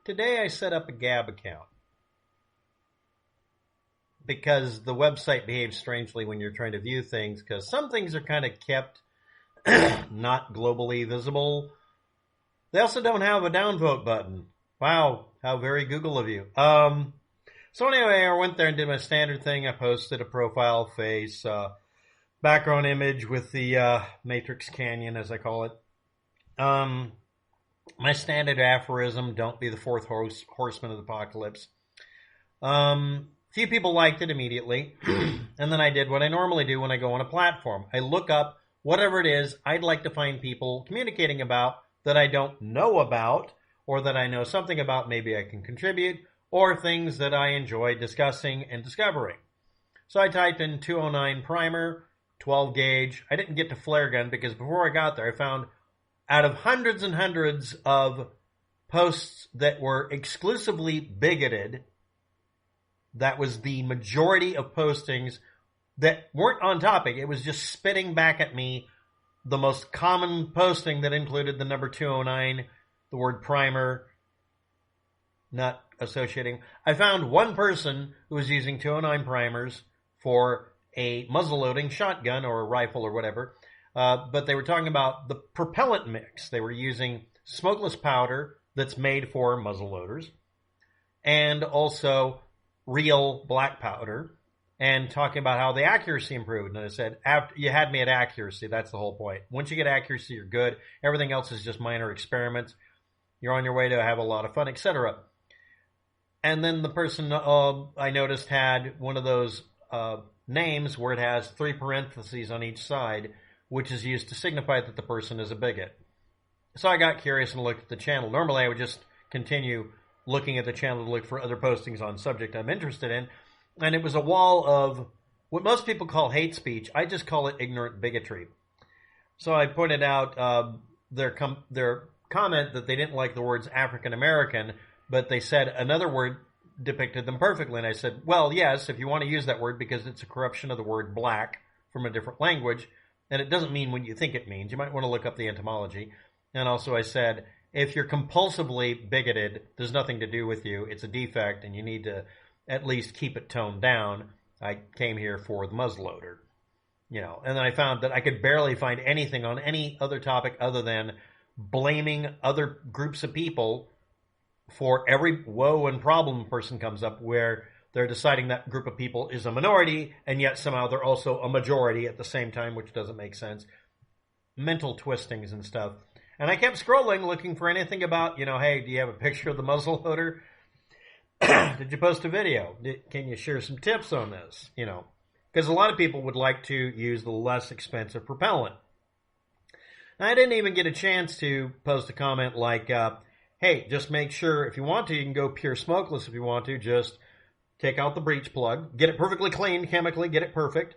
Today I set up a Gab account because the website behaves strangely when you're trying to view things, because some things are kind of kept not globally visible. They also don't have a downvote button. Wow, how very Google of you. So anyway, I went there and did my standard thing. I posted a profile face, background image with the Matrix Canyon, as I call it. My standard aphorism, don't be the fourth horseman of the apocalypse. Few people liked it immediately. And then I did what I normally do when I go on a platform. I look up whatever it is I'd like to find people communicating about that I don't know about, or that I know something about, maybe I can contribute, or things that I enjoy discussing and discovering. So I typed in 209 primer, 12 gauge. I didn't get to flare gun because before I got there, I found out of hundreds and hundreds of posts that were exclusively bigoted, that was the majority of postings that weren't on topic. It was just spitting back at me the most common posting that included the number 209, the word primer, not associating. I found one person who was using 209 primers for a muzzle-loading shotgun or a rifle or whatever, but they were talking about the propellant mix. They were using smokeless powder that's made for muzzle loaders and also real black powder, and talking about how the accuracy improved. And I said, after you had me at accuracy, that's the whole point. Once you get accuracy, you're good. Everything else is just minor experiments. You're on your way to have a lot of fun, etc. And then the person I noticed had one of those names where it has 3 parentheses on each side, which is used to signify that the person is a bigot. So I got curious and looked at the channel. Normally I would just continue looking at the channel to look for other postings on subject I'm interested in. And it was a wall of what most people call hate speech. I just call it ignorant bigotry. So I pointed out their comment that they didn't like the words African American, but they said another word depicted them perfectly. And I said, well, yes, if you want to use that word because it's a corruption of the word black from a different language, and it doesn't mean what you think it means. You might want to look up the etymology. And also I said, if you're compulsively bigoted, there's nothing to do with you. It's a defect, and you need to at least keep it toned down. I came here for the muzzleloader, and then I found that I could barely find anything on any other topic other than blaming other groups of people for every woe and problem a person comes up where they're deciding that group of people is a minority, and yet somehow they're also a majority at the same time, which doesn't make sense. Mental twistings and stuff. And I kept scrolling, looking for anything about, hey, do you have a picture of the muzzleloader? Did you post a video? Can you share some tips on this? Because a lot of people would like to use the less expensive propellant. Now, I didn't even get a chance to post a comment like, hey, just make sure if you want to, you can go pure smokeless if you want to. Just take out the breech plug, get it perfectly clean chemically, get it perfect.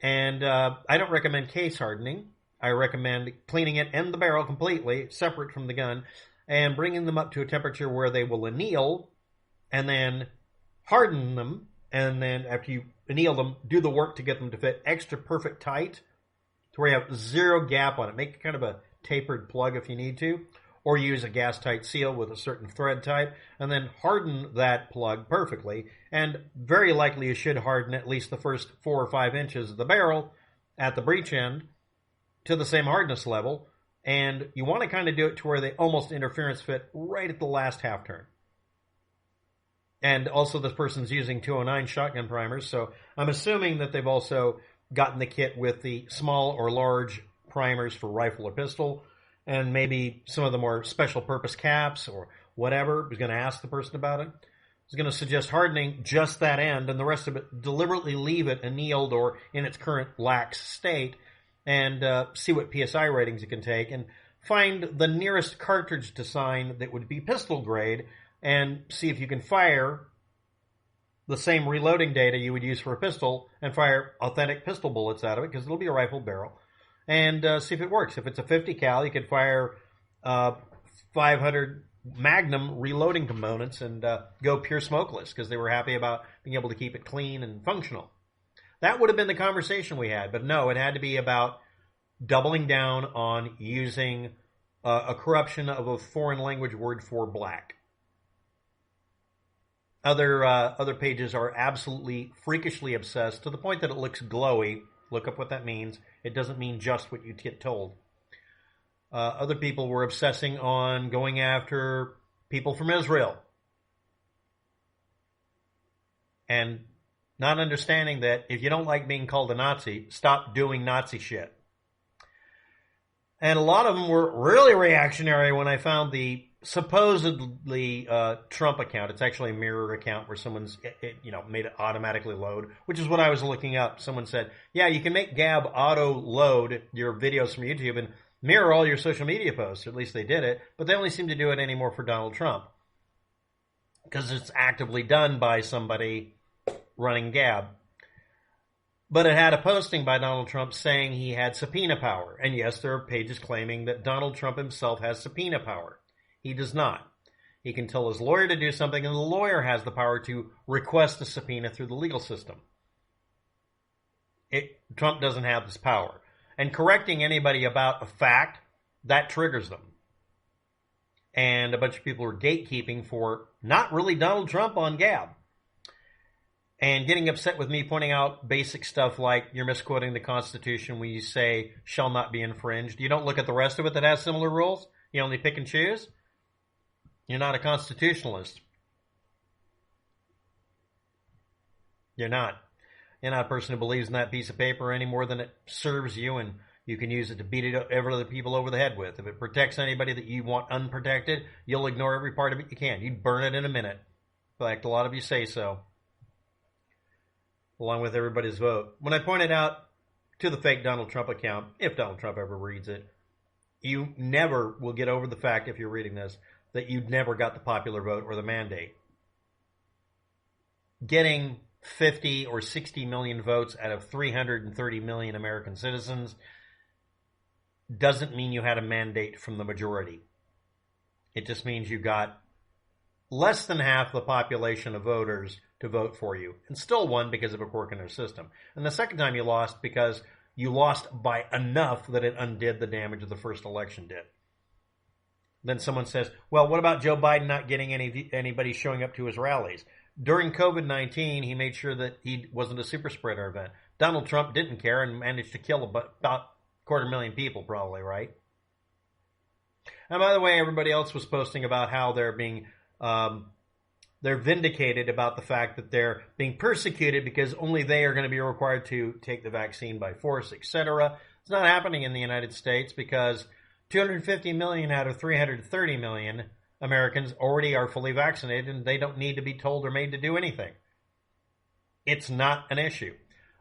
And I don't recommend case hardening. I recommend cleaning it and the barrel completely, separate from the gun, and bringing them up to a temperature where they will anneal, and then harden them, and then after you anneal them, do the work to get them to fit extra perfect tight, to where you have zero gap on it. Make kind of a tapered plug if you need to, or use a gas-tight seal with a certain thread type, and then harden that plug perfectly, and very likely you should harden at least the first 4 or 5 inches of the barrel at the breech end to the same hardness level, and you want to kind of do it to where they almost interference fit right at the last half turn. And also this person's using 209 shotgun primers, so I'm assuming that they've also gotten the kit with the small or large primers for rifle or pistol, and maybe some of the more special purpose caps or whatever. I was going to ask the person about it. I was going to suggest hardening just that end, and the rest of it, deliberately leave it annealed or in its current lax state, and see what PSI ratings you can take, and find the nearest cartridge design that would be pistol grade, and see if you can fire the same reloading data you would use for a pistol and fire authentic pistol bullets out of it, because it'll be a rifle barrel, and see if it works. If it's a 50 cal, you could fire 500 Magnum reloading components and go pure smokeless, because they were happy about being able to keep it clean and functional. That would have been the conversation we had, but no, it had to be about doubling down on using a corruption of a foreign language word for black. Other pages are absolutely freakishly obsessed to the point that it looks glowy. Look up what that means. It doesn't mean just what you get told. Other people were obsessing on going after people from Israel and not understanding that if you don't like being called a Nazi, stop doing Nazi shit. And a lot of them were really reactionary when I found the supposedly Trump account. It's actually a mirror account where someone's made it automatically load, which is what I was looking up. Someone said, yeah, you can make Gab auto load your videos from YouTube and mirror all your social media posts. Or at least they did it, but they only seem to do it anymore for Donald Trump because it's actively done by somebody running Gab. But it had a posting by Donald Trump saying he had subpoena power. And yes, there are pages claiming that Donald Trump himself has subpoena power. He does not. He can tell his lawyer to do something, and the lawyer has the power to request a subpoena through the legal system. Trump doesn't have this power. And correcting anybody about a fact, that triggers them. And a bunch of people are gatekeeping for not really Donald Trump on Gab. And getting upset with me pointing out basic stuff like you're misquoting the Constitution when you say shall not be infringed. You don't look at the rest of it that has similar rules. You only pick and choose. You're not a constitutionalist. You're not. You're not a person who believes in that piece of paper any more than it serves you, and you can use it to beat other people over the head with. If it protects anybody that you want unprotected, you'll ignore every part of it you can. You'd burn it in a minute. In fact, a lot of you say so. Along with everybody's vote. When I pointed out to the fake Donald Trump account, if Donald Trump ever reads it, you never will get over the fact, if you're reading this, that you never got the popular vote or the mandate. Getting 50 or 60 million votes out of 330 million American citizens doesn't mean you had a mandate from the majority. It just means you got less than half the population of voters to vote for you, and still won because of a quirk in their system. And the second time you lost because you lost by enough that it undid the damage the first election did. Then someone says, well, what about Joe Biden not getting anybody showing up to his rallies? During COVID-19, he made sure that he wasn't a super spreader event. Donald Trump didn't care and managed to kill about 250,000 people, probably, right? And by the way, everybody else was posting about how they're being they're vindicated about the fact that they're being persecuted because only they are going to be required to take the vaccine by force, etc. It's not happening in the United States because 250 million out of 330 million Americans already are fully vaccinated and they don't need to be told or made to do anything. It's not an issue.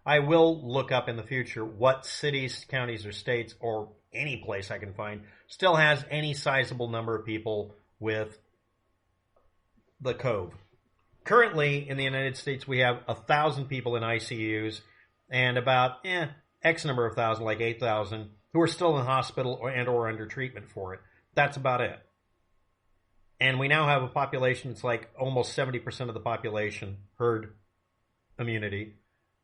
I will look up in the future what cities, counties, or states, or any place I can find, still has any sizable number of people with the cove. Currently, in the United States, we have 1,000 people in ICUs and about X number of thousand, like 8,000, who are still in hospital or under treatment for it. That's about it. And we now have a population that's like almost 70% of the population, herd immunity,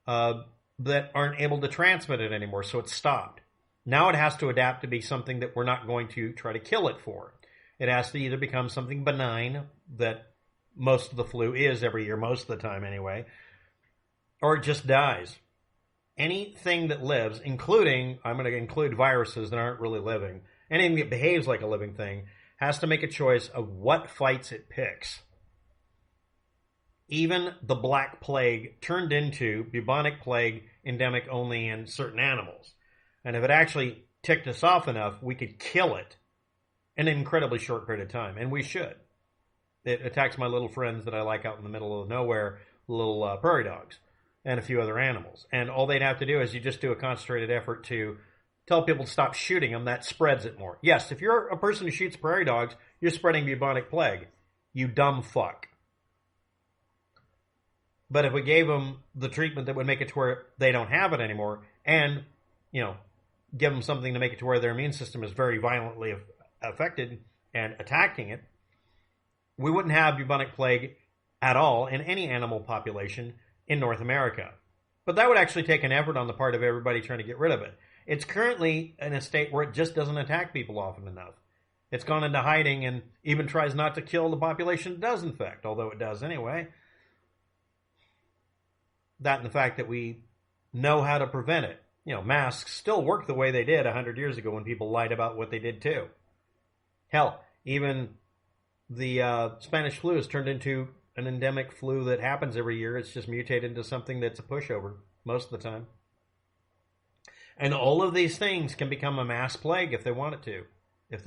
that aren't able to transmit it anymore, so it's stopped. Now it has to adapt to be something that we're not going to try to kill it for. It has to either become something benign that most of the flu is every year, most of the time anyway, or it just dies. Anything that lives, including, I'm going to include viruses that aren't really living, anything that behaves like a living thing, has to make a choice of what fights it picks. Even the Black Plague turned into bubonic plague, endemic only in certain animals. And if it actually ticked us off enough, we could kill it in an incredibly short period of time, and we should. It attacks my little friends that I like out in the middle of nowhere, little prairie dogs, and a few other animals. And all they'd have to do is you just do a concentrated effort to tell people to stop shooting them. That spreads it more. Yes, if you're a person who shoots prairie dogs, you're spreading bubonic plague. You dumb fuck. But if we gave them the treatment that would make it to where they don't have it anymore, and, give them something to make it to where their immune system is very violently affected and attacking it, we wouldn't have bubonic plague at all in any animal population in North America. But that would actually take an effort on the part of everybody trying to get rid of it. It's currently in a state where it just doesn't attack people often enough. It's gone into hiding and even tries not to kill the population it does infect, although it does anyway. That and the fact that we know how to prevent it. Masks still work the way they did 100 years ago when people lied about what they did too. Hell, even the Spanish flu has turned into an endemic flu that happens every year. It's just mutated into something that's a pushover most of the time. And all of these things can become a mass plague if they want it to. If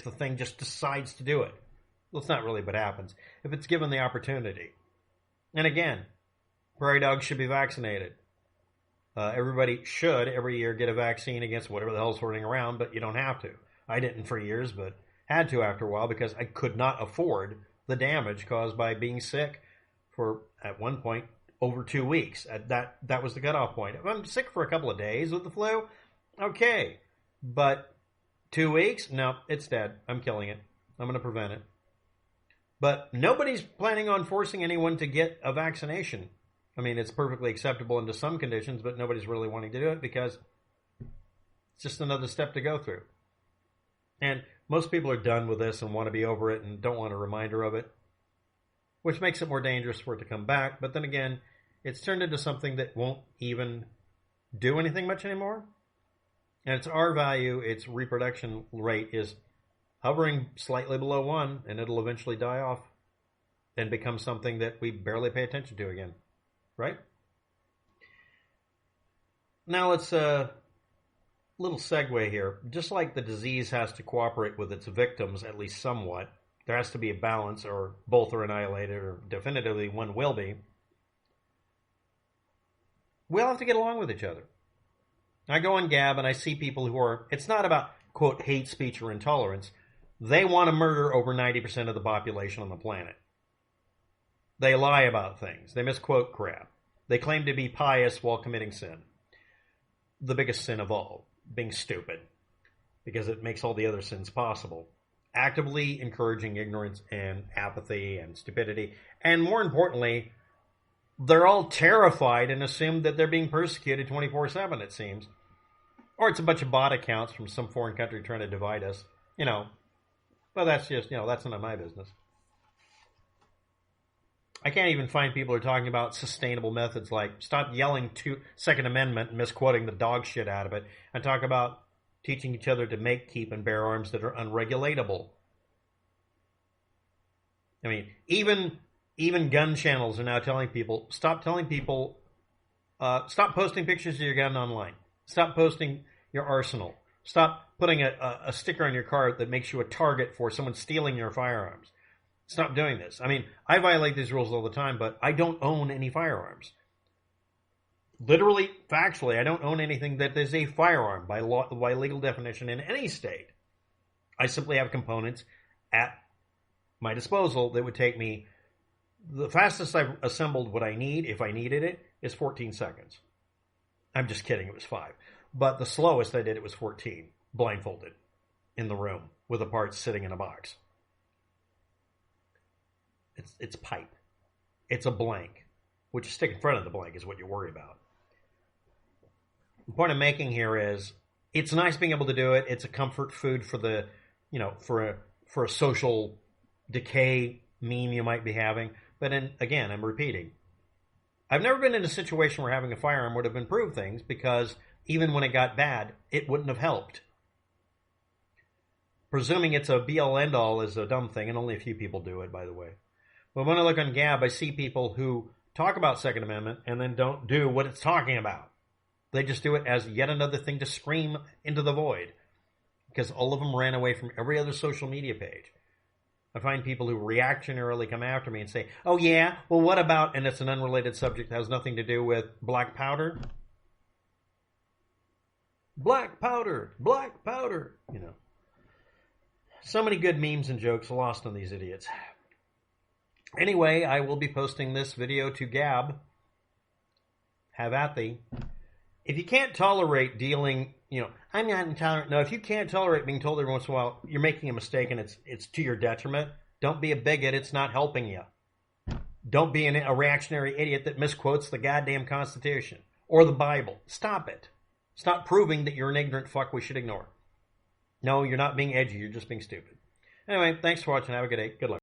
the thing just decides to do it. Well, it's not really what happens. If it's given the opportunity. And again, prairie dogs should be vaccinated. Everybody should every year get a vaccine against whatever the hell's running around, but you don't have to. I didn't for years, but had to after a while because I could not afford the damage caused by being sick for, at one point, over 2 weeks. That was the cutoff point. If I'm sick for a couple of days with the flu, okay. But 2 weeks? No, it's dead. I'm killing it. I'm going to prevent it. But nobody's planning on forcing anyone to get a vaccination. I mean, it's perfectly acceptable under some conditions, but nobody's really wanting to do it because it's just another step to go through. And most people are done with this and want to be over it and don't want a reminder of it, which makes it more dangerous for it to come back. But then again, it's turned into something that won't even do anything much anymore. And its R value, its reproduction rate is hovering slightly below 1, and it'll eventually die off and become something that we barely pay attention to again. Right? Now let's little segue here. Just like the disease has to cooperate with its victims, at least somewhat, there has to be a balance, or both are annihilated, or definitively one will be. We'll have to get along with each other. I go on Gab and I see people who are, it's not about, quote, hate speech or intolerance. They want to murder over 90% of the population on the planet. They lie about things. They misquote crap. They claim to be pious while committing sin. The biggest sin of all, being stupid, because it makes all the other sins possible. Actively encouraging ignorance and apathy and stupidity. And more importantly, they're all terrified and assume that they're being persecuted 24/7, it seems. Or it's a bunch of bot accounts from some foreign country trying to divide us. Well, that's just, that's none of my business. I can't even find people who are talking about sustainable methods like stop yelling to Second Amendment and misquoting the dog shit out of it, and talk about teaching each other to make, keep, and bear arms that are unregulatable. I mean, even gun channels are now telling people, stop posting pictures of your gun online. Stop posting your arsenal. Stop putting a sticker on your car that makes you a target for someone stealing your firearms. Stop doing this. I mean, I violate these rules all the time, but I don't own any firearms. Literally, factually, I don't own anything that is a firearm by law, by legal definition in any state. I simply have components at my disposal that would take me, the fastest I've assembled what I need, if I needed it, is 14 seconds. I'm just kidding, it was 5. But the slowest I did it was 14, blindfolded, in the room, with the parts sitting in a box. It's pipe. It's a blank. What you stick in front of the blank is what you worry about. The point I'm making here is, it's nice being able to do it. It's a comfort food for the, for a social decay meme you might be having. But again, I'm repeating. I've never been in a situation where having a firearm would have improved things, because even when it got bad, it wouldn't have helped. Presuming it's a be-all end-all is a dumb thing, and only a few people do it, by the way. But when I look on Gab, I see people who talk about Second Amendment and then don't do what it's talking about. They just do it as yet another thing to scream into the void, because all of them ran away from every other social media page. I find people who reactionarily come after me and say, oh yeah, well what about, and it's an unrelated subject, has nothing to do with black powder. Black powder, black powder, So many good memes and jokes lost on these idiots. Anyway, I will be posting this video to Gab. Have at thee. If you can't tolerate dealing, I'm not intolerant. No, if you can't tolerate being told every once in a while you're making a mistake and it's to your detriment, don't be a bigot. It's not helping you. Don't be a reactionary idiot that misquotes the goddamn Constitution or the Bible. Stop it. Stop proving that you're an ignorant fuck we should ignore. No, you're not being edgy. You're just being stupid. Anyway, thanks for watching. Have a good day. Good luck.